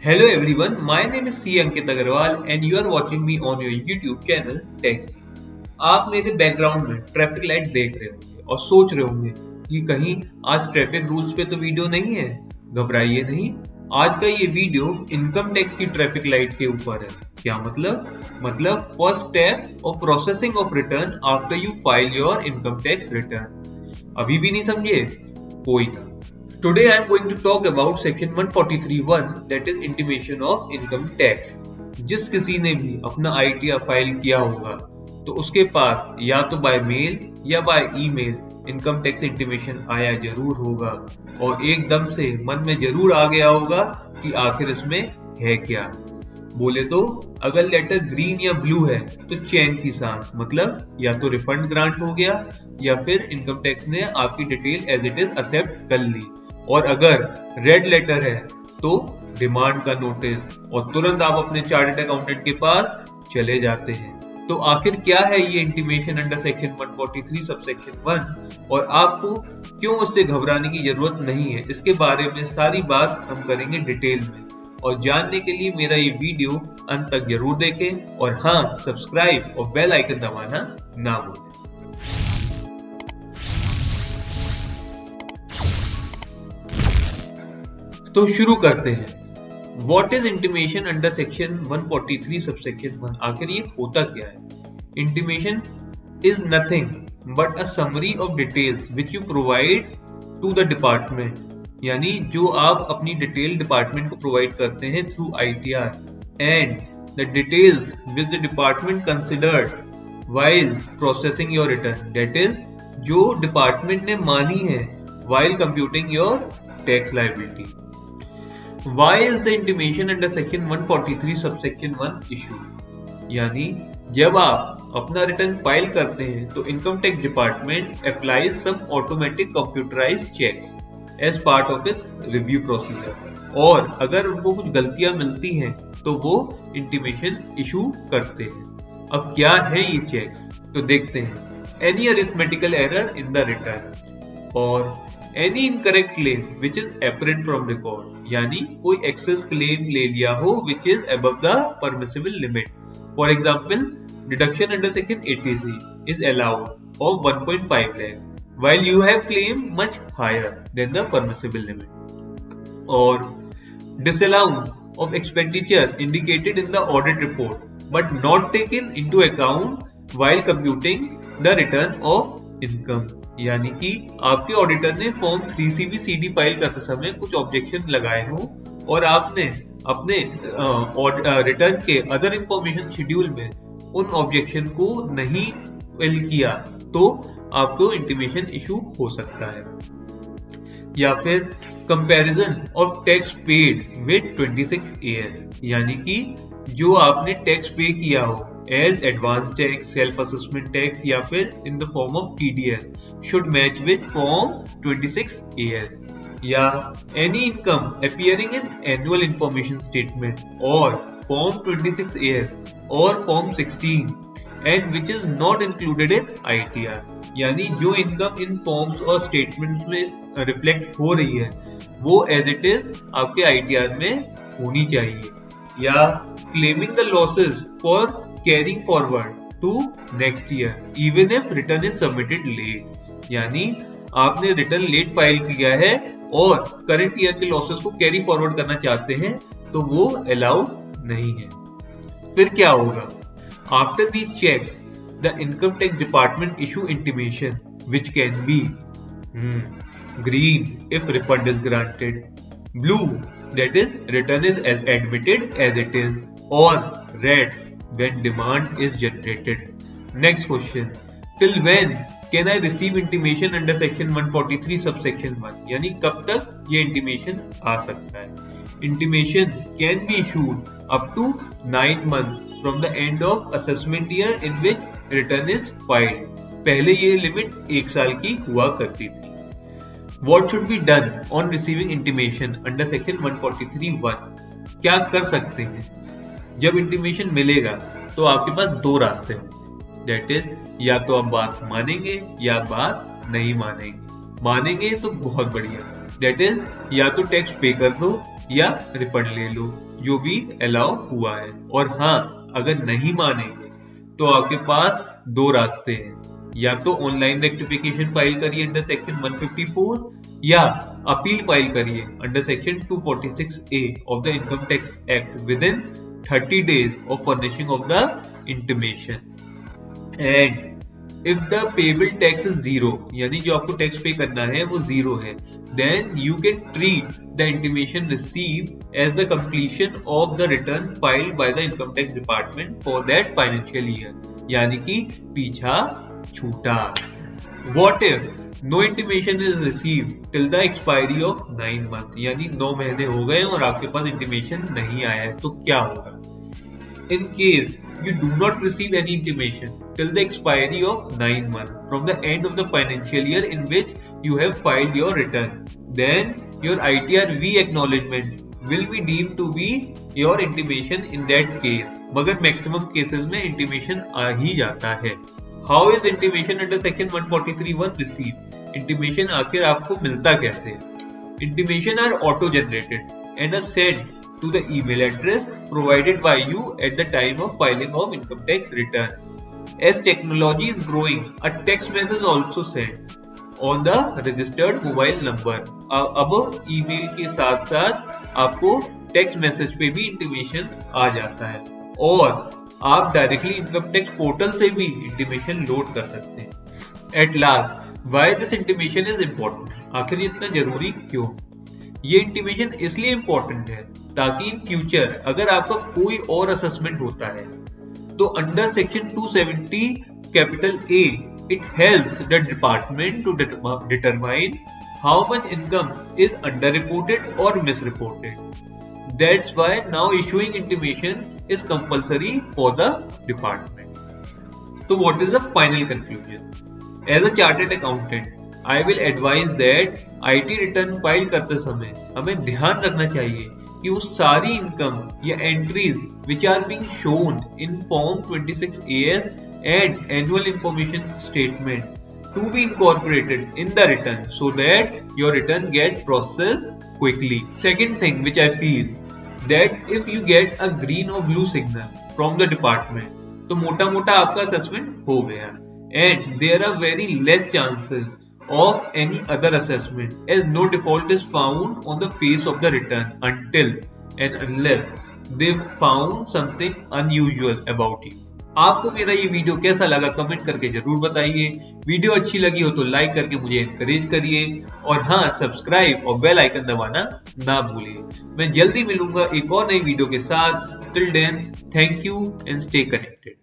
Hello everyone, my name is C. Ankit Agarwal and you are watching me on your YouTube channel Taxi। आप मेरे background में traffic light देख रहे होंगे और सोच रहे होंगे कि कहीं आज ट्रैफिक रूल्स पे तो वीडियो नहीं है। घबराइए नहीं, आज का ये वीडियो इनकम टैक्स की ट्रैफिक लाइट के ऊपर है। क्या मतलब first step of processing of return after you file your income tax return. अभी भी नहीं समझे? कोई ना। Today I am going to talk about section 143(1) that is intimation of income tax। जिस किसी ने भी अपना ITR फाइल किया होगा तो उसके पास या तो बाय मेल या by email income tax intimation आया जरूर होगा और एकदम से मन में जरूर आ गया होगा कि आखिर इसमें है क्या। बोले तो अगर लेटर ग्रीन या ब्लू है तो चैन की सांस, मतलब या तो रिफंड ग्रांट हो गया या फिर इनकम टैक्स ने आपकी detail as it is accept कर ली। और अगर रेड लेटर है तो डिमांड का नोटिस और तुरंत आप अपने चार्टर्ड अकाउंटेंट के पास चले जाते हैं। तो आखिर क्या है ये इंटीमेशन अंडर सेक्शन 143 सबसेक्शन 1 और आपको क्यों उससे घबराने की जरूरत नहीं है, इसके बारे में सारी बात हम करेंगे डिटेल में। और जानने के लिए मेरा ये वीडियो अंत तक जरूर देखें और हाँ, सब्सक्राइब और बेल आइकन दबाना ना भूलें। तो शुरू करते हैं। What is intimation under section 143 subsection 1? आखिर ये होता क्या है? Intimation is nothing but a summary of details which you provide to the department। यानी जो आप अपनी डिटेल डिपार्टमेंट को प्रोवाइड करते हैं through ITR and the details which the department considered while processing your return, that is जो department ने मानी है while computing your tax liability। Why is the intimation under section 143 subsection 1 issued? यानी जब आप अपना रिटर्न फाइल करते हैं तो income tax department applies some automatic computerised checks as part of its review procedure, और अगर उनको कुछ गलतियां मिलती हैं तो वो इंटीमेशन इशू करते हैं। अब क्या है ये चेक्स, तो देखते हैं। Any arithmetical error in the return और any incorrect claim which is apparent from record, यानी कोई एक्सेस क्लेम ले लिया हो which is above the permissible limit. For example, deduction under section 80C is allowed of 1.5 lakh while you have claimed much higher than the permissible limit, or disallowance of expenditure indicated in the audit report but not taken into account while computing the return of income। यानी कि आपके auditor ने form 3CB/CD file करते समय कुछ objection लगाए हो और आपने अपने रिटर्न के अदर इंफॉर्मेशन शेड्यूल में उन ऑब्जेक्शन को नहीं फिल किया तो आपको इंटीमेशन इशू हो सकता है। या फिर comparison of tax paid with 26AS, यानी कि जो आपने टैक्स पे किया हो as advance tax, self assessment tax या फिर in the form of TDS should match with form 26AS। या any income appearing in annual information statement और फॉर्म 26AS और form 16 and which is not included in ITR, यानी जो income in forms और statements में reflect हो रही है वो एज इट इज आपके ITR में होनी चाहिए। या claiming the losses for carrying forward to next year even if return is submitted late, यानी आपने रिटर्न लेट फाइल किया है और करंट ईयर के लॉसेस को कैरी फॉरवर्ड करना चाहते हैं तो वो अलाउड नहीं है। फिर क्या होगा? After these checks the income tax department issue intimation which can be green if refund is granted, blue that is return is admitted as it is, or red when demand is generated। Next question, till when can I receive intimation under section 143 subsection 1? यानी कब तक ये intimation आ सकता है? Intimation can be issued up to 9 months from the end of assessment year in which return is filed। पहले ये limit 1 साल की हुआ करती थी। What should be done on receiving intimation under section 143(1)? क्या कर सकते हैं? जब इंटीमेशन मिलेगा तो आपके पास दो रास्ते हैं, that is या तो आप बात मानेंगे या बात नहीं मानेंगे। मानेंगे तो बहुत बढ़िया, that is या तो टैक्स पे कर दो या रिफंड ले लो, जो भी अलाउ हुआ है। और हाँ, अगर नहीं मानेंगे तो आपके पास दो रास्ते हैं, या तो ऑनलाइन रेक्टिफिकेशन फाइल करिए अंडर सेक्शन 154 या अपील फाइल करिए under section 246A of the income tax act with in 30 days of furnishing of the intimation. And if the payable tax is zero, यानी जो आपको टैक्स पे करना है वो जीरो है, then you can treat the intimation received as the completion of the return filed by the income tax department for that financial year, यानी कि पीछा छूटा। What if no intimation is received till the expiry of 9 months, यानी 9 महीने हो गए और आपके पास इंटीमेशन नहीं आया है, तो क्या होगा? In case you do not receive any intimation till the expiry of 9 months from the end of the financial year in which you have filed your return, then your ITR-V acknowledgement will be deemed to be your intimation in that case. मगर maximum cases में intimation आ ही जाता है। How is intimation under section 143(1) received? Intimation आखिर आपको मिलता कैसे? Intimation are auto-generated and are sent to the email address provided by you at the time of filing of income tax return. As technology is growing, a text message also sent on the registered mobile number. अब email के साथ साथ आपको text message पे भी intimation आ जाता है और आप डायरेक्टली इनकम टैक्स पोर्टल से भी इंटीमेशन लोड कर सकते हैं। At last, why this intimation is important? आखिर ये इतना जरूरी क्यों? ये इंटीमेशन इसलिए इम्पोर्टेंट है ताकि इन फ्यूचर अगर आपका कोई और असेसमेंट होता है तो under section 270 capital A it helps the department to determine how much income is underreported or misreported. That's why now issuing intimation is compulsory for the department. So what is the final conclusion? As a chartered accountant, I will advise that IT return file करते समय हमें ध्यान रखना चाहिए कि वो सारी income या entries which are being shown in form 26AS and annual information statement to be incorporated in the return so that your return get processed quickly. Second thing which I feel that if you get a green or blue signal from the department तो मोटा मोटा आपका assessment हो गया and there are very less chances of any other assessment as no default is found on the face of the return until and unless they found something unusual about you. आपको मेरा ये video कैसा लगा comment करके जरूर बताइए। Video अच्छी लगी हो तो लाइक करके मुझे एनकरेज करिए और हाँ, सब्सक्राइब और बेल आइकन दबाना ना भूलिए। मैं जल्दी मिलूंगा एक और नई वीडियो के साथ। Till then, thank you and stay connected.